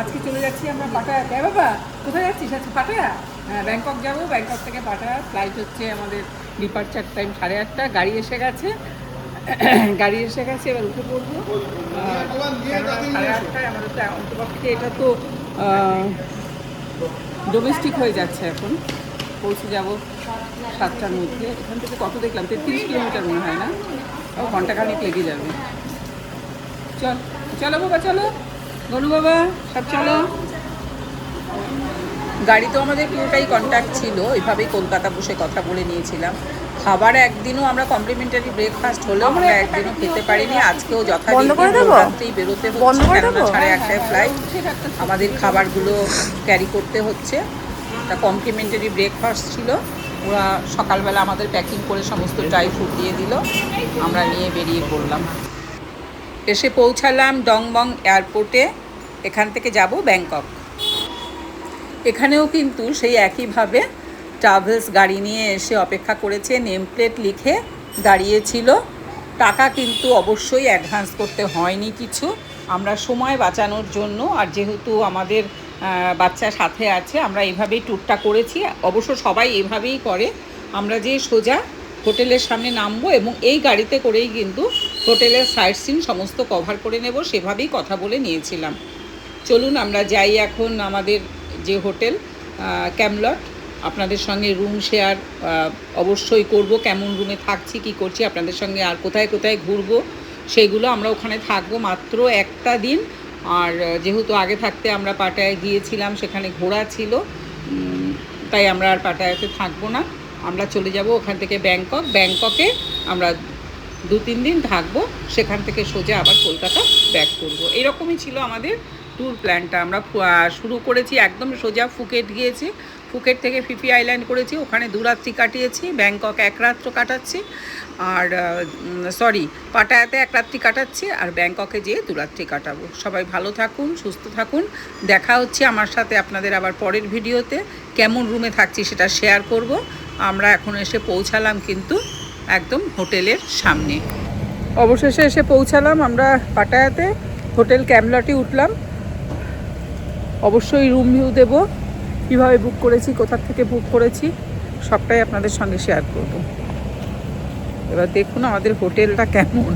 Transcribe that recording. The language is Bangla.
আজকে চলে যাচ্ছি আমরা পাটায়াতে। বাবা কোথায় যাচ্ছিস আজকে? পাটায়া? হ্যাঁ, ব্যাংকক যাবো। ব্যাংকক থেকে পাটায়া। ফ্লাইট হচ্ছে আমাদের ডিপার্চার টাইম 8:30। গাড়ি এসে গেছে, এবার উঠে পড়বো। 8:30 আমাদের তো অন্তপক্ষে এটা তো ডোমেস্টিক হয়ে যাচ্ছে এখন। পৌঁছে যাব 7টার মধ্যে। এখান থেকে কত দেখলাম, 33 কিলোমিটার মনে হয় না? ও ঘন্টাখানেক লেগে যাবে। চলো বাবা, চলো গনু বাবা, সব চলো। গাড়ি তো আমাদের পুরোটাই কন্ট্যাক্ট ছিল, ওইভাবেই কলকাতা বসে কথা বলে নিয়েছিলাম। খাবার একদিনও আমরা কমপ্লিমেন্টারি ব্রেকফাস্ট হলেও আমরা একদিনও খেতে পারিনি। আজকেও যথারীতি বেরোতে হচ্ছে, কেননা 8:30টায় ফ্লাইট। আমাদের খাবারগুলো ক্যারি করতে হচ্ছে। তা কমপ্লিমেন্টারি ব্রেকফাস্ট ছিল, ওরা সকালবেলা আমাদের প্যাকিং করে সমস্ত ড্রাই ফ্রুট দিয়ে দিল, আমরা নিয়ে বেরিয়ে পড়লাম। এসে পৌঁছালাম ডংবং এয়ারপোর্টে। এখান থেকে যাব ব্যাংকক। এখানেও কিন্তু সেই একইভাবে ট্রাভেলস গাড়ি নিয়ে এসে অপেক্ষা করেছে, নেম প্লেট লিখে দাঁড়িয়েছিল। টাকা কিন্তু অবশ্যই অ্যাডভান্স করতে হয়নি কিছু, আমরা সময় বাঁচানোর জন্য। আর যেহেতু আমাদের বাচ্চা সাথে আছে, আমরা এভাবেই ট্যুরটা করেছি। অবশ্য সবাই এভাবেই করে। আমরা যে সোজা হোটেলের সামনে নামবো এবং এই গাড়িতে করেই কিন্তু হোটেলের সাইট সিন সমস্ত কভার করে নেব, সেভাবেই কথা বলে নিয়েছিলাম। চলুন আমরা যাই এখন আমাদের যে হোটেল ক্যামলট। আপনাদের সঙ্গে রুম শেয়ার অবশ্যই করব, কেমন রুমে থাকছি, কি করছি, আপনাদের সঙ্গে আর কোথায় কোথায় ঘুরবো সেইগুলো। আমরা ওখানে থাকবো মাত্র একটা দিন। আর যেহেতু আগে থাকতে আমরা পাটায়ায় গিয়েছিলাম, সেখানে ঘোরা ছিল, তাই আমরা আর পাটায়াতে থাকবো না। আমরা চলে যাব ওখান থেকে ব্যাংককে আমরা 2-3 দিন থাকবো, সেখান থেকে সোজা আবার কলকাতা ব্যাক করবো। এরকমই ছিল আমাদের ট্যুর প্ল্যানটা। আমরা শুরু করেছি একদম সোজা ফুকেট গিয়েছি, ফুকেট থেকে ফিফি আইল্যান্ড করেছি, ওখানে 2 রাত্রি কাটিয়েছি। ব্যাংকক 1 রাত্র কাটাচ্ছি, আর পাটায়াতে 1 রাত্রি কাটাচ্ছি, আর ব্যাংককে যেয়ে 2 রাত্রি কাটাবো। সবাই ভালো থাকুন, সুস্থ থাকুন। দেখা হচ্ছে আমার সাথে আপনাদের আবার পরের ভিডিওতে। কেমন রুমে থাকছি সেটা শেয়ার করব। আমরা এখন এসে পৌঁছালাম কিন্তু একদম হোটেলের সামনে। অবশেষে এসে পৌঁছালাম আমরা পাটায়াতে, হোটেল ক্যামলটে উঠলাম। অবশ্যই রুম ভিউ দেবো, কীভাবে বুক করেছি, কোথা থেকে বুক করেছি, সবটাই আপনাদের সঙ্গে শেয়ার করব। এবার দেখুন আমাদের হোটেলটা কেমন।